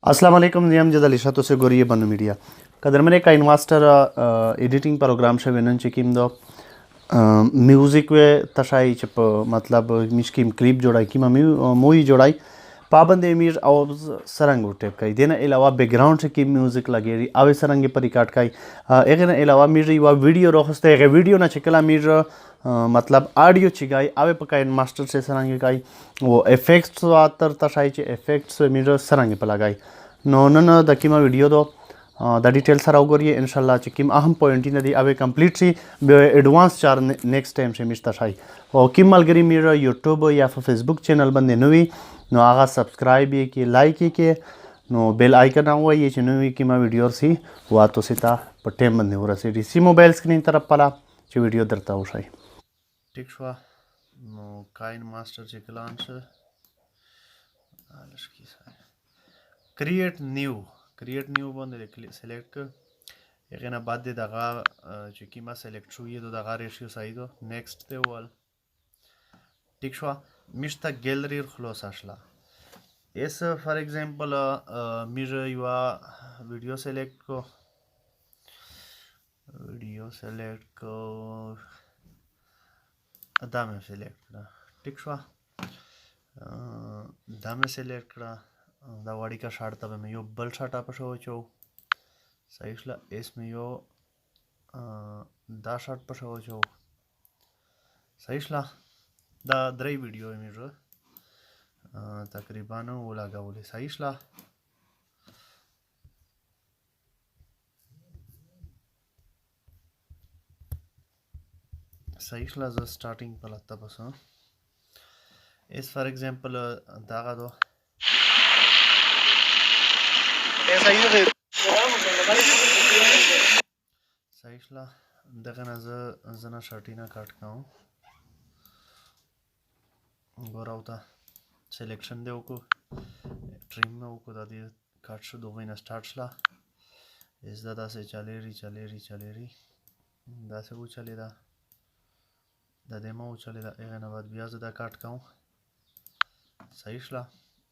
अस्सलाम वालेकुम नियम जदली शतो से गोरिये बनु मीडिया कदर मैंने का इन्वास्टर एडिटिंग प्रोग्राम शे वेनन चिकिम दो म्यूजिक वे तशाई चप मतलब मिशकिम क्लिप जोड़ाई की मूवी जोड़ाई पाबंद एमीर और सरंग टेप का देना अलावा बैकग्राउंड से की म्यूजिक लगेरी आवे सरंगे पर रिकॉर्ड का एक ना अलावा मीर युवा वीडियो रोखस्ते एक वीडियो ना चिकला मीर मतलब ऑडियो चिगाई आवे पकाई मास्टर से सरंगे काई वो इफेक्ट्स वातर तशाई चे इफेक्ट्स मीर सरंगे पर लगाई नो न द किमा वीडियो दो द डिटेल सर अवगोरिए इंशाल्लाह चिकिम अहम पॉइंट इन दी अवे कंप्लीट सी एडवांस चार नेक्स्ट टाइम से मिस्ता शाई और किम मलगरी मेरा यूट्यूब या फिर फेसबुक चैनल बंदे नुई नो आगा सब्सक्राइब ये कि लाइक ये कि नो बेल आइकन हुआ ये चिन्ह किमा वीडियो सी हुआ तो सीता पट्टेम बंदे हो रहा सी मोबाइल स्क्रीन तरफ पला ची वीडियो दरता हो शाई ठीक हुआ नो काइन मास्टर चिकलान से क्रिएट न्यू बंद सेलेक्ट कर एक ना बाद दे दगा चिकिमा सेलेक्ट शो ये तो दगा रेशियो सही दो नेक्स्ट ते वाल ठीक हुआ मिस्ता गैलरी क्लोज आशला एस फॉर एग्जांपल मिर युवा वीडियो सेलेक्ट को दामे सेलेक्ट करा ठीक हुआ दामे सेलेक्ट करा दावाड़ी का शार्ट तब में यो बल शार्ट आप शो चो सहीला इसमें यो दा शार्ट पर शो चो सहीला दा द्रई वीडियो है मेरे तकरीबन वो लगा बोले सहीला सहीला जो स्टार्टिंग पर लगता बस इस फॉर एग्जांपल दागा दो सहीला देखना जना शर्टीना काट का हूँ गोरा होता सिलेक्शन दे को ट्रिम में को दादी काट शो दो महीना स्टार्ट ला इस दादा से चले रही दा से वो चलेगा दादे में वो चलेगा एक ना बाद ब्याज दा काट का हूँ सहीला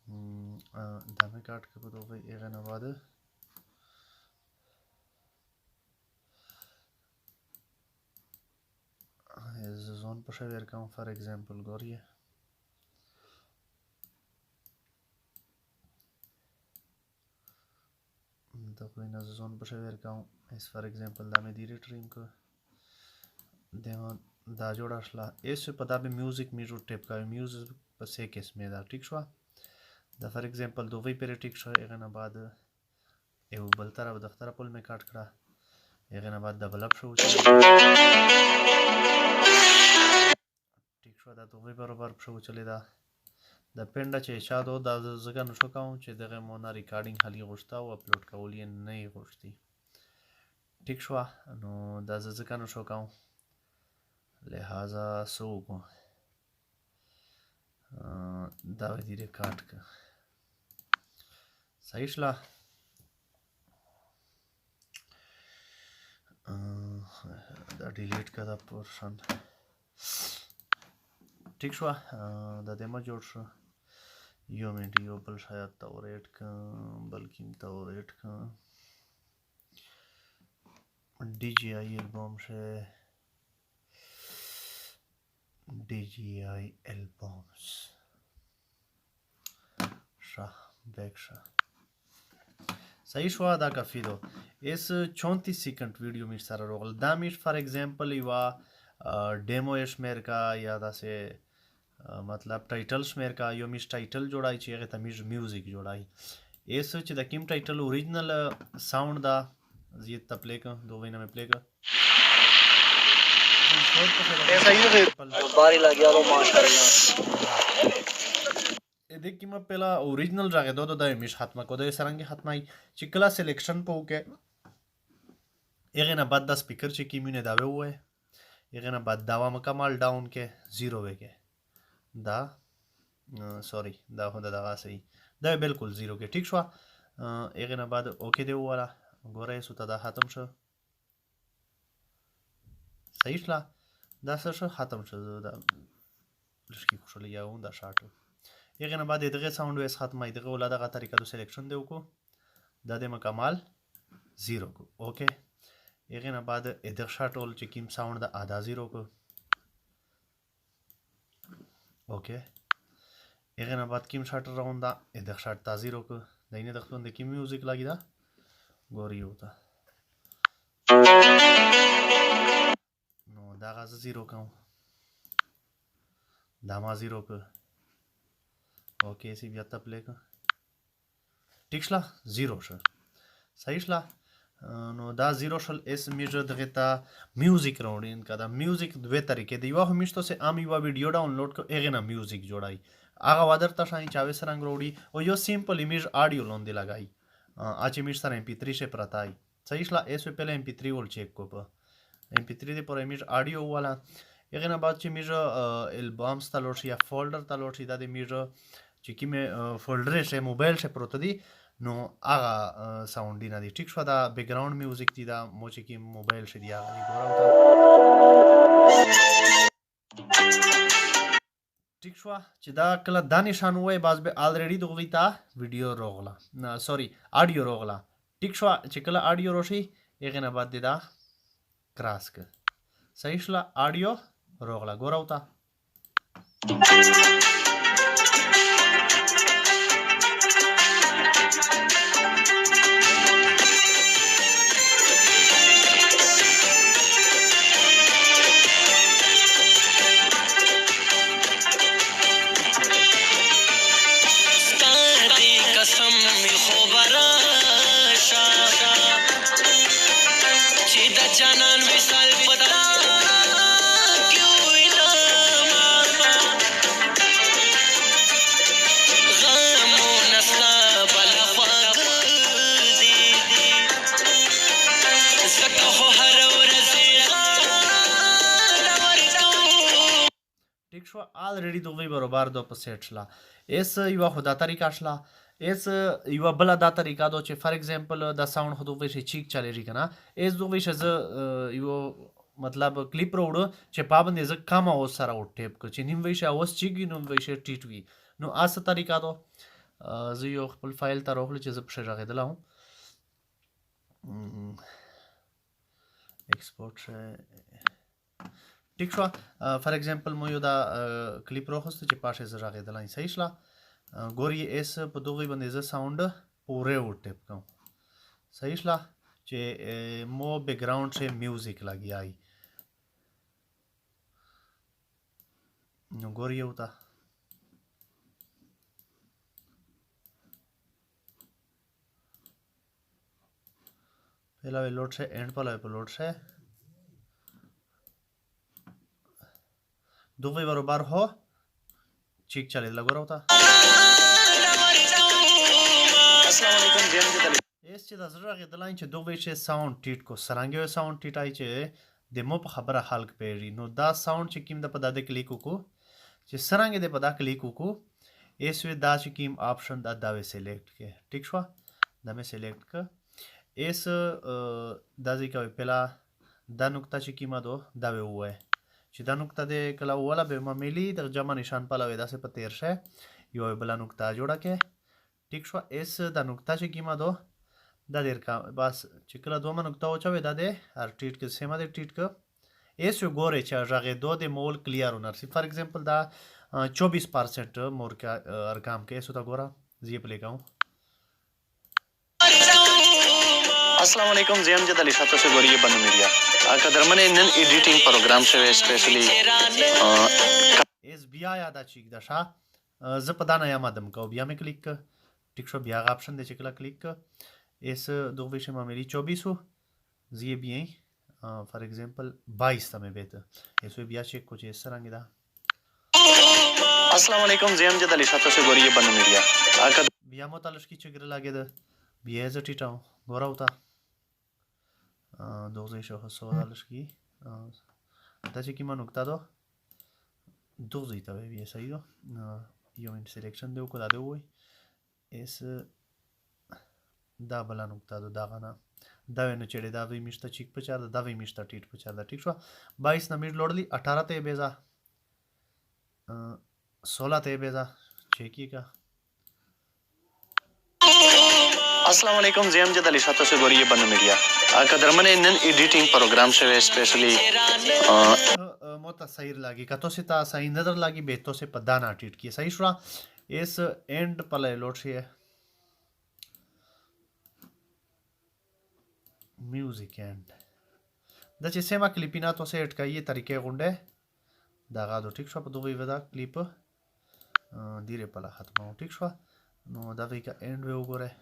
दामे काट के दो भाई एक ना बाद जोन पर शेयर का हूँ फॉर एग्जांपल गोरिये तो कोई ना जोन पर शेयर का हूँ इस फॉर एग्जांपल दामे धीरे ट्रिम को देवा दा जोड़ा असला ऐसे पता भी म्यूजिक मीरो टेप का म्यूजिक पर से केस में दा ठीक हुआ दा फॉर एग्जांपल दो वही पे ठीक हुआ एक ना बाद ये वो बलता रहा दफ्तर पुल में काट करा एक ना बाद डबल अप शो ठीक हुआ दा तो वही बराबर शो चलेगा द पेंडा चे शादो दा जगह नशो काऊं चे दगे मोना रिकॉर्डिंग खाली गोश्ता वो अपलोड का ओलिए नहीं गोश्ती ठीक हुआ नो दा जगह नशो काऊं लिहाजा सो को दावे धीरे काट का सहीला दा डिलीट का दा पोर्शन ठीक हुआ दा देमा जोड़ शो यो वीडियो बल शायद तौरेट का बल्कि तौरेट का DJI एल्बम से DJI एल्बम्स शाह बैक शाह सही शुआ दा काफी दो इस 34 सेकंड वीडियो में सारा रोल दामिश फॉर एग्जांपल युवा डेमो एश मेर का याद से मतलब टाइटल्स मेर का यो मिस टाइटल जोड़ाई चाहिए तमीज म्यूजिक जोड़ाई एस च द किम टाइटल ओरिजिनल साउंड दा ये त प्ले का दो महीना में प्ले का ऐसा ही बारी लग गया लो माशाल्लाह ये देख कि मैं पहला ओरिजिनल जागे दो दा मिस हाथ में को दे सरंगे हाथ में चिकला सिलेक्शन पे के एक ना बाद दा स्पीकर चे की मैंने दावे हुए एक ना बाद दावा मकमाल डाउन के 0 वे के दा सॉरी दा होदा दा सही दा बिल्कुल 0 के ठीक हुआ एक ना बाद ओके दे वाला गोरे सुता दा खत्म शो सहीला दा सर खत्म शो दा लड़की खुश लिया हूं दा शार्ट एक ना बाद इधर साउंड वेस खत्म इधर वाला दा तरीका तो सिलेक्शन दे को دا د مکمل 0 کو اوکے هغه نه بعد ادغ شاټول چې کوم ساوند د ادا 0 کو اوکے هغه نه بعد کوم شاټ راوند دا ادغ شاټ تا 0 کو دینه د خپل د کوم میوزیک لګی دا ګوري وتا نو دا غاز 0 کوم دا ما 0 کو اوکے سی بیا ته پلی کو ټیک شلا 0 شو صحیح شلا نو دا 0 شل اس میجر دغه تا میوزیک راوړي ان کا دا میوزیک دوه طریقې دی یو همیشته سه عام یو ویډیو ډاونلوډ کو اغه نه میوزیک جوړای هغه وادر ته شای چاوي سرنګ راوړي او یو سیمپل ایمیج آډیو لوندې لګای اچ ایمیج سره MP3 شه پرتای صحیح شلا اس په پهله MP3 ول چیک کو په MP3 دې پر ایمیج آډیو والا هغه نه بعد چې میج البمز ته لوړ شي یا فولډر ته لوړ شي دا د میج چې کیمه فولډر شه موبایل شه پروت دی نو هغه ساوند دی نه دی ټیک شو دا بیک گراوند میوزیک دی دا مو چې کی موبایل شه دی هغه ګوراو ټیک شو چې دا کله دا نشان وای باز به الریډي دغه تا ویډیو روغلا سوري آډیو روغلا ټیک شو چې کله آډیو روشي هغه نه بعد دی دا کراس ک صحیح شلا آډیو روغلا ګوراو تا already دوی برابر دو په سیټ شلا اس یو خدا طریقہ شلا اس یو بل دا طریقہ دو چې فار ایگزامپل دا ساوند خو دوی شي چیک چالي کنه اس دوی ش یو مطلب کلیپ روړو چې پابند ز کم او سره او ټیپ کو چې نیم وی ش اوس چیګي نو وی ش ټیټ وی نو اس طریقہ دو زه یو خپل فایل ته راغلی چې ز په راغیدل هم ایکسپورټ ټیک شو فار ایگزامپل مو یو دا کلیپ راخسته چې پاشه زه راغیدل صحیح شلا ګوري اس په دوی باندې ز ساوند پوره او ټیپ کوم صحیح شلا چې مو بیک گراوند شه میوزیک لګی آی نو ګوري وتا پهلا لوډ شه اینڈ پهلا لوډ شه دوی برابر हो चीक चले लगा रहा होता अस्सलाम वालेकुम जेम जे दली एस چې د زړه غدلاین چې دوی چې ساوند ټیټ کو سرانګي ساوند ټیټای چې د مو په خبره خلق پیری نو دا ساوند چې کیم د په داده کلیک کو چې سرانګي د په دا کلیک کو ایس وی دا چې کیم آپشن دا دا سلیکټ کې ټیک شو دا مې سلیکټ ک ایس دا ځکه پهلا دا نقطه چې کیما دو دا وې چې دا نقطه د کله ولا به مملی د جمع نشان په لوي داسې په تیر شه یو بل نقطه جوړه کې ټیک شو اس دا نقطه چې کیما دو دا ډیر کا بس چې کله دوه نقطه او چوي دا د هر ټیټ کې سیمه د ټیټ ک اس یو ګوره چې راغې دوه د مول کلیر ونر سی فار ایگزامپل دا 24% مور کا ارقام کې اسو تا ګوره زی پلی کاو अस्सलाम वालेकुम जेम जे दली सातो से गोरी बनु मीडिया कदरमने नन एडिटिंग प्रोग्राम से स्पेशली एस बिया यादा चीक दशा ज पदा नया माध्यम को बिया में क्लिक टिक शो बिया ऑप्शन दे चकला क्लिक एस दो विषय में मेरी 24 हो जी बिया फॉर एग्जांपल 22 तमे बेत एस बिया चेक को चेस सरंगिदा अस्सलाम वालेकुम जेम जे दली सातो से गोरी बनु मीडिया बिया मो तलश की चगर लागे द बिया ज टिटाओ गोरा होता دوزه شو سوالش کی دا چې کیما نقطه دو دوزه ته وی صحیح دو یو ان سلیکشن دیو کو دا دی وای اس دا بل نقطه دو دا غنا دا ونه چړې دا وی مشته چیک په چار دا وی مشته ټیټ په چار دا ټیک شو 22 نمبر لوړلی 18 ته بیزا 16 ته بیزا چیک کی کا अस्सलाम वालेकुम ज़ेम जद अली सातो से गोरिये बन मीडिया कदर मने नन एडिटिंग प्रोग्राम से स्पेशली मोता सही लागी कतो से ता सही नजर लागी बेतो से पदाना टीट की सही शुरा इस एंड पले लोट से म्यूजिक एंड दचे सेमा क्लिपिना तो से अटकाइए तरीके गुंडे दागा दो ठीक शो पदो वदा क्लिप धीरे पला खत्म ठीक शो नो दावी का एंड वे उगोरे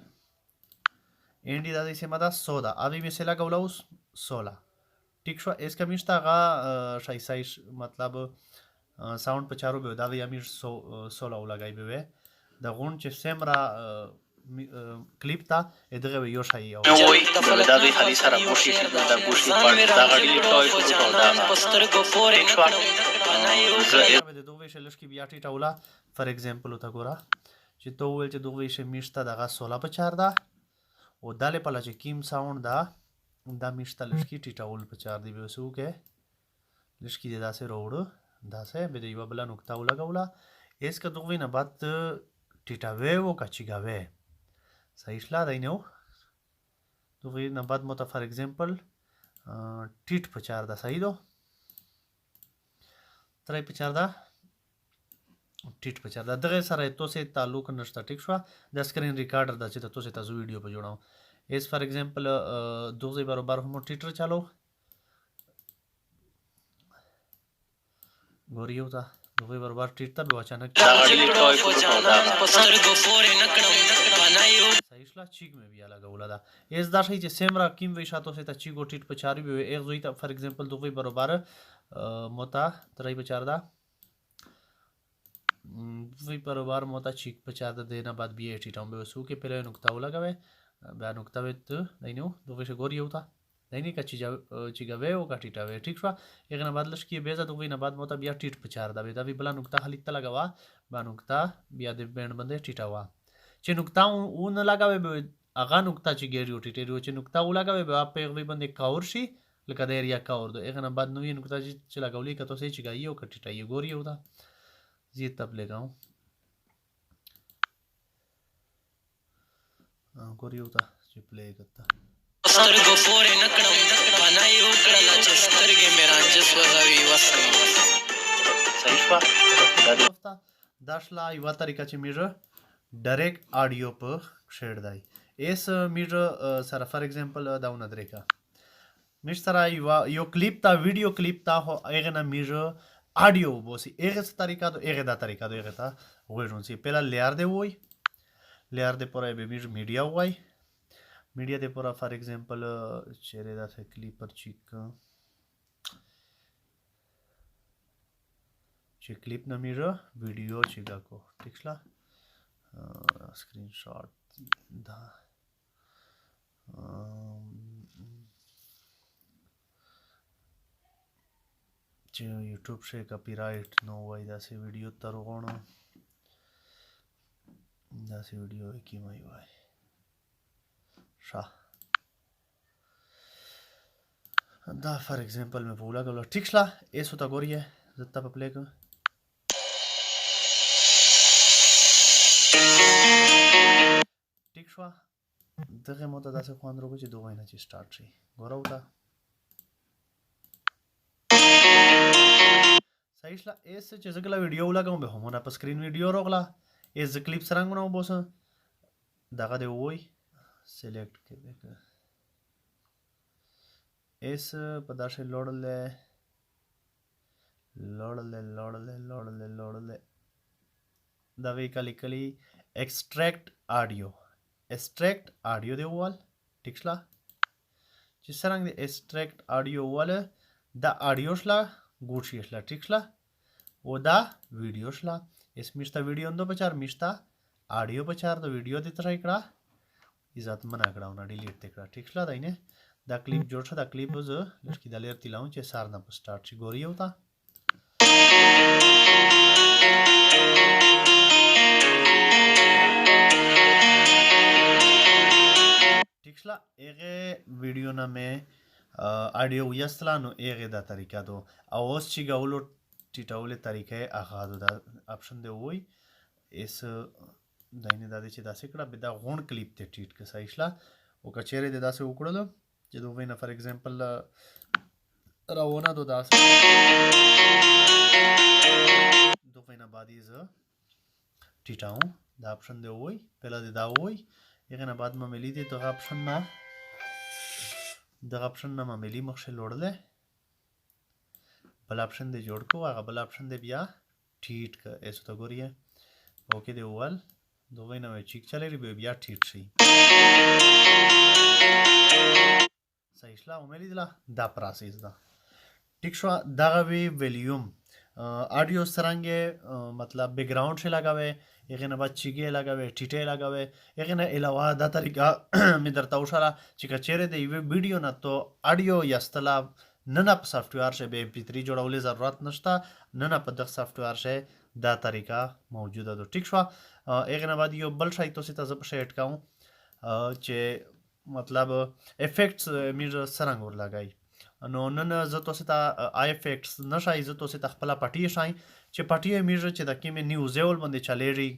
एंड इदा दिसे मदा सोदा अभी मिसेला गौलाउस सोला ठीक शो इसका मिस्ता गा शाइसाइश मतलब साउंड पचारो बे दावी अमीर सोला लगाई बे द गुण चे सेमरा क्लिप था इधर वे यो शाई आओ दावी खाली सारा बुशी दा बुशी पार्ट दा गाड़ी टॉय को दा पस्तर को फोर दो वे शलश की बियाटी टाउला फॉर एग्जांपल उता गोरा चे तो वेल चे दो वे शे मिस्ता दा सोला पचार दा o dale pala ce kim sound da mishta lishki titaul pachar di besu ke lishki de da se road da se be de iba bala nukta ula gaula es ka dugwi na bat titave wo kachigave saishla dai no dugwi na bat mota for example tit pachar da sahi do trai pachar da टिट पचार दा दगे सारा तो से ताल्लुक नष्टा ठीक शो द स्क्रीन रिकॉर्डर दा चिता तो से ताजु वीडियो पे जोड़ाओ एस फॉर एग्जांपल दोजे बार हम ट्विटर चालो गोरियो ता दोगे बार ट्विटर पे अचानक सहीला चीक में भी अलग उला दा एस दा सही जे सेमरा किम वे शातो से ता चीगो टिट पचारी भी एक जोई ता फॉर एग्जांपल दोगे बार मोता तराई पचार दा वही परिवार मोता चीक पचार देना बाद भी एटी टाउन बे सू के पहले नुक्ता लगावे बा नुक्ता वे तो नहीं नो दो वैसे गोरी होता नहीं का चीजा वे ओ का टीटा वे ठीक छवा एक ना बाद लश की बेजा तो वही ना बाद मोता बिया टीट पचार दा बेदा भी बला नुक्ता खाली त लगावा बा नुक्ता बिया दे बैंड बंदे टीटा वा चे नुक्ता उ न लगावे बे आगा नुक्ता ची गेरी ओटी टेरी चे नुक्ता उ लगावे बे आप पे भी बंदे काउरशी लका दे एरिया का और दो एक ना बाद नु ये नुक्ता ची लगावली का तो से चिगा यो का टीटा ये गोरी होता जी तब ले गाऊं गोरी होता जी प्ले करता स्तर गो फोरे नकड़म बनाई उकड़ला चस्तर के मेरा जस वगावी वसई सहीवा दादोफ्ता दाशला युवा तरीका चे मिर डायरेक्ट ऑडियो पर शेड दाई एस मिर सर फॉर एग्जांपल दाउन अदरेका मिस सरा यो क्लिप ता वीडियो क्लिप ता हो एगना मिर ऑडियो बोसी एक तरीका तो एक था वो जोंसी पहला लेयर दे वही लेयर दे पूरा बेबी मीडिया हुआ मीडिया दे पूरा फॉर एग्जांपल चेहरे दा से क्लिपर चे क्लिप ना मेरा वीडियो चिगा को ठीकला स्क्रीनशॉट दा यूट्यूब से कॉपीराइट नो वाई दासे वीडियो तरोगण दासे वीडियो की माई वाई शाह दा फॉर एग्जांपल में बोला गलो ठीकला एस होता गोरी है जत्ता पे प्ले कर ठीक शवा दगे मोता दासे खान रोको ची दो महीना ची स्टार्ट ची गोरा होता सहीला एस चेजगला वीडियो लगाऊं बे हमना पर स्क्रीन वीडियो रोकला एस क्लिप सरंग बनाऊं बोस दागा दे वही सिलेक्ट के देख एस पदार्थ लोड ले दावे कली एक्सट्रैक्ट ऑडियो दे वाल ठीकला जिस तरह दे एक्सट्रैक्ट ऑडियो वाल दा ऑडियोसला गुडशीसला ठीकला वो दा वीडियोसला इस मिस्ता वीडियो अंदो पचार मिस्ता ऑडियो पचार तो वीडियो देता इकड़ा इजात मना इकड़ा उना डिलीट तेकड़ा ठीकला दाइने दा क्लिप जोड़सा दा क्लिप जो लड़की दा लेयर तिलाऊं चे सारना पर स्टार्ट ची गोरी होता ठीकला एगे वीडियो ना में ऑडियो यस्ला नो एगे दा तरीका दो आवाज ची गाउलो टिटाउले तरीके आगा दो दा ऑप्शन दे वही इस داینه دا دی چې داسې کړه بیا دا غونډ کلیپ ته ټیټ که صحیح شله او که چیرې دې داسې وکړلو چې د هغوی نه فار اګزامپل راونه دو داسې د هغوی نه بعد یې زه ټیټاوم دا آپشن دی ووایي پهله دې دا ووایي هغې نه بعد معمولي دی دغه آپشن نه معمولي مخکې لوړلی بل آپشن دی جوړ کړو هغه بل آپشن دی بیا ټیټ که ایسو ته ګورئ اوکې دی وویل د هغوی نه مې چیک چلېږي بیا ټیټ شي صحیح شله ومې دا پراسیس ده ټیک شوه دغه وی ولیوم آډیو څرنګه مطلب بیکګراؤنډ شي لګوي هغې نه بعد چیګې لګوي ټیټې لګوي هغې نه علاوه دا طریقه مې درته وښله چې که چیرې د یوې ویډیو نه تو آډیو یستله نه په سافټویر شی به MP3 جوړولې ضرورت نشته نه په دغه سافټویر شی دا طریقه موجوده ده ټیک شوه هغې نه بعد یو بل شی تاسې ته زه په شی اډ کوم چې مطلب افیکټس مې څرنګه ورلګوي نو نن زه تاسې ته آی افیکټس نه ښایي زه تاسې ته خپله پټۍ ښایي چې پټۍ مې چې د کومې نیوز ډول باندې چلیږي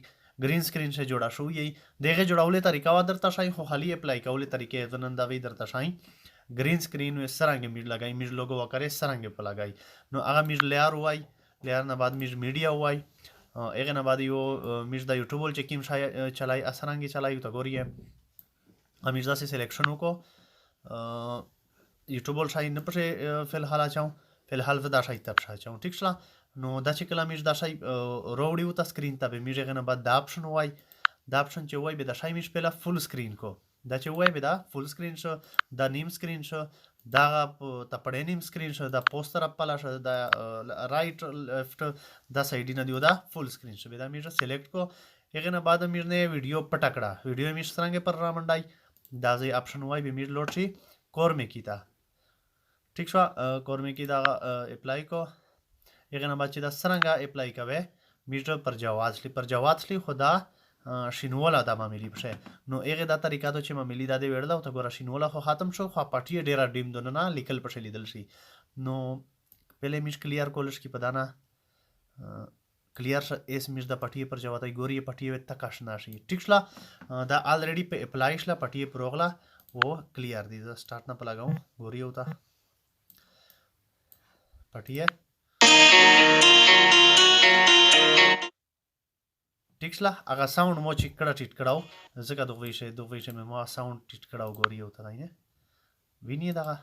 ګرین سکرین شی جوړه شوې وي د هغې جوړولې طریقه به درته ښایي خو خالي اپلای کولې طریقې زه نن دا وی درته ښایي گرین سکرین में सरंग मीड लगाई मीड लोगो वकरे सरंग पे लगाई नो आगा मीड लेयर हुआई लेयर ना बाद मीड मीडिया हुआई एक ना बाद यो मीड दा यूट्यूब बोल चेकिम चलाई असरंगी चलाई तो गोरी है मीड दा से सिलेक्शन को यूट्यूब बोल शाही न पर फिलहाल आ चाहूँ फिलहाल वदा शाही तब शाही चाहूँ ठीक छला नो दा चिकला मीड दा शाही रोडी होता स्क्रीन तबे मीड एक ना बाद दा ऑप्शन हुआई चे हुआई बे दा शाही मीड पहला फुल स्क्रीन को دا چې وای به دا فول سکرین شو دا نیم سکرین شو دا ته پړې نیم سکرین شو دا پوسټر اپلا شو دا رائټ لیفټ دا سایډ نه دیو دا فول سکرین شو به دا میره سلیکټ کو هغه نه بعد میره نه ویډیو پټکړه ویډیو میش څنګه پر را منډای دا ځای آپشن وای به میره لوټ شي کورمه کیتا ٹھیک شو کورمه کی دا اپلای کو هغه نه بعد چې دا څنګه اپلای کوي میره پر جواز لی خدا شینوله دا معاملې بشه نو هغه دا طریقه ته چې معاملې دا دی وړل او ته ګوره شینوله خو ختم شو خو پټي ډیره ډیم دونه نه لیکل پشه لیدل شي نو پهله میش کلیر کولش کی پدانا کلیر اس میش دا پټي پر جواتای ګوري پټي تک آشنا شي ټیک شلا دا الریډي په اپلای شلا پټي پروغلا او کلیر دی دا سٹارټ نه پلاګاو ګوري وتا پټي ټیک شله هغه ساوند مو چې کړه ټیټ کړهو ځکه دغه شی مې ما ساوند ټیټ کړهو ګوري او ته نه ویني دغه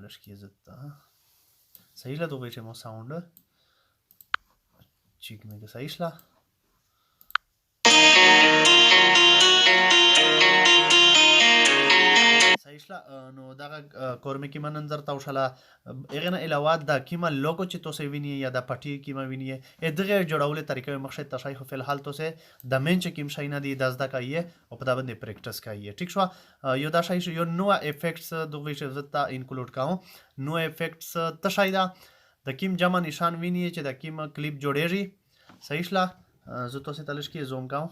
لږ کې عزت صحیح له دغه شی مو ساوند چیک مې صحیح شله نو دغه کورمه کې منظر تا وشله هغه نه علاوه دا کیما لوګو چې تاسو ویني یا د پټي کیما ویني دغه جوړولې طریقې مخشه تشای خو فلحال تاسو د مین چې کیم شای نه دی 10 دقایق او په دا باندې پریکټس کوي ټیک شو یو دا شای یو نو افیکټس دغه شی زتا انکلود کاو نو افیکټس تشای دا د کیم جمع نشان ویني چې د کیم کلیپ جوړېږي صحیح شله زه تاسو تلش کې زوم کاو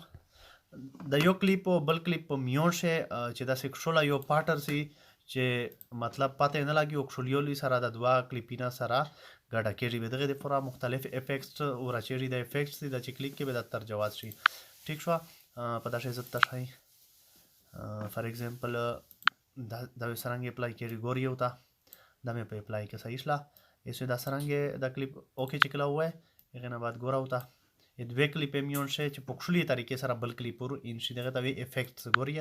د یو کلیپ او بل کلیپ په میون شي چې دا سیکشولا یو پارټر سي چې مطلب پته نه لګي او کښولیولي سره د دوا کلیپینا سره ګډه کېږي به دغه د پورا مختلف افیکټس او راچېږي د افیکټس د چې کلیک کې به د تر جواز شي ټیک شو په دا شی زت شي فار ایگزامپل دا سرنګ اپلای کېږي ګوري وتا دا مې په اپلای کې صحیح شلا ایسه دا سرنګ د کلیپ اوکے چکلا وای هغه نه بعد ګورا وتا دوه کلیپ میون شي چې په خپلې طریقې سره بل کلیپ ور ان شي دغه د افیکټس ګوري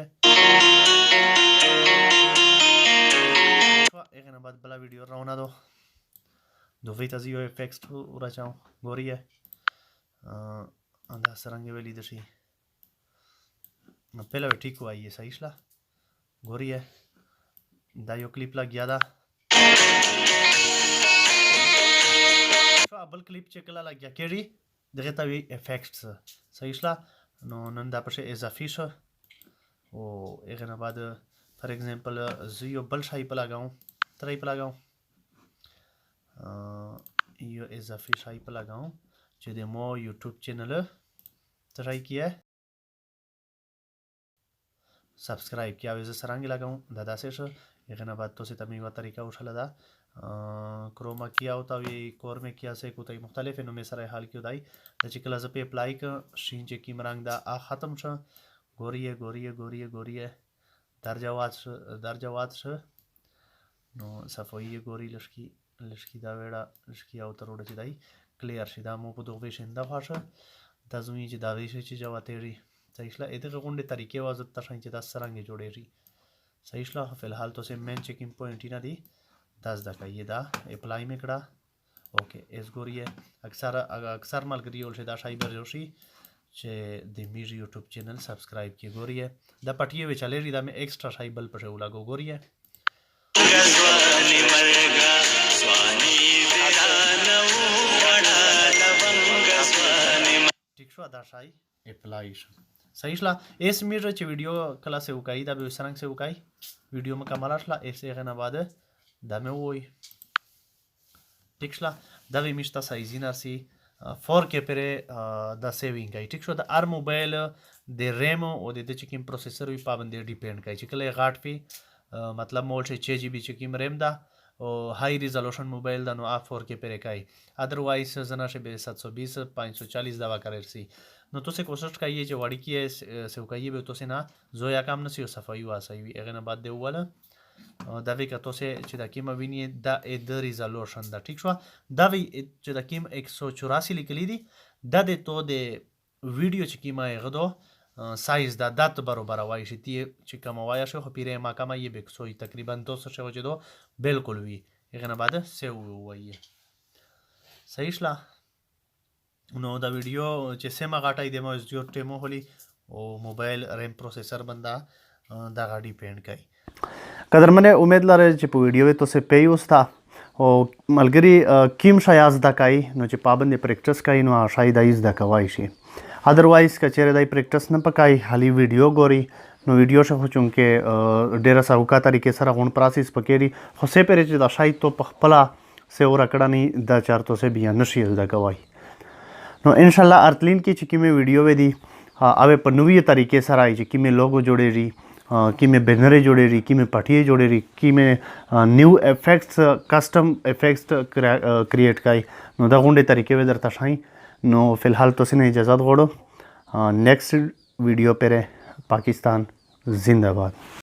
هغه نه بعد بل ویډیو راونه دو دوی ته یو افیکټس ورچاو ګوري دا سرنګ ویلې د شي پهله ټیک وایي صحیح شلا ګوري دا یو کلیپ لګیا دا بل کلیپ چې کله لګیا کېږي دغه ته وی افیکټس صحیح شلا نو نن دا پښه اضافي شو او هغه نه بعد فار ایگزامپل زه یو بل شای په لګاوم ترې په لګاوم یو اضافي شای په لګاوم چې د مو یوټیوب چینل ترې کیه سبسکرایب کیا وې زه سرانګ لګاوم دا داسې شو هغه نه بعد تاسو ته مې یو طریقه وشله دا क्रोमा किया होता ये कोर में किया से कोई मुख्तलिफ इनमें सर हाल की उदाई द चिकला पे अप्लाई का शीन चे की मरंग दा आ ख़त्म छ गोरिये दर्जवात छ नो सफोई गोरी लश्की दा वेड़ा लश्की आवतर उड़ चिदाई क्लियर शिदा मो पुदो पे शिंदा फाश दजुई ची दावी से ची जवातेरी सहीला इधर गुंडे तरीके वाजत तशाइन ची 10 सरंगे जोड़ेरी सहीला फिलहाल तो से मेन चेकिंग पॉइंट ही ना दी 10 दका ये दा अप्लाई में कड़ा ओके एस गोरिये अक्सर मलगरी ओल शिदा शाइबर जोशी चे दिमीर यूट्यूब चैनल सब्सक्राइब किए गोरिये दा पटिए वे चले री दा में एक्स्ट्रा शाइबल पर उला गो गोरिये ठीक शो दा शाई अप्लाई सहीला एस मीटर चे वीडियो कला से उकाई दा बे सरंग से उकाई वीडियो में कमालाशला ऐसे गना बाद दा में वही ठीक शला दा वे मिश्ता साइजी नरसी 4K पेरे दा सेविंग का ठीक शो दा आर मोबाइल दे रैम और दे चिकिम प्रोसेसर भी पाबंदी डिपेंड का चिकले गाट पे मतलब मोल से 6GB चिकिम रैम दा और हाई रिजोल्यूशन मोबाइल दा नो आ 4K पेरे का अदरवाइज जना से 720 540 दवा करे सी नो तो से कोशिश करिए जो वाड़ी की है से कहिए बे तो से ना जोया काम न सी सफाई वा सही एगना बाद दे वाला दावे का तो से चिदा किम विनी दा ए द रिजोल्यूशन दा ठीक शो दावे चिदा किम 184 लिखली दी दा दे तो दे वीडियो चिकिमा गदो साइज दा दात बरोबर वाई ती चिकमा वाया शो पिरे मा कमा ये बेक सोई तकरीबन 200 शो जदो बिल्कुल भी एगना बाद से वही सहीला नो दा वीडियो जैसे मा गाटाई देमो जो टेमो होली ओ मोबाइल रैम प्रोसेसर बंदा दा गाड़ी पेंट काई कदर मने उम्मीद ला रहे चिप वीडियो तो से पे यूज था ओ मलगरी किम शायाज दा काई नो चे पाबंदी प्रैक्टिस काई नो शायद इस दा कवाई शी अदरवाइज का चेहरे दाई प्रैक्टिस न पकाई हाली वीडियो गोरी नो वीडियो से हो चुके डेरा साउका तरीके सरा गुण प्रासिस पकेरी होसे पेरे चे दा शायद तो पखपला से और अकड़ा नहीं दा चार तो से बिया नशील दा कवाई नो इंशाल्लाह अर्तलिन की चिकी में वीडियो वे दी अवे पनुवी तरीके सर आई चिकी में लोगो जोड़े रही कि में बैनरे जोड़े रही कि में पटिए जोड़े रही कि में new effects custom effects create काई नो दा गुंडे तरीके वे दर तशाई नो फिलहाल तो सिने इजाज़त गोड़ो नेक्स्ट वीडियो पे पाकिस्तान जिंदाबाद।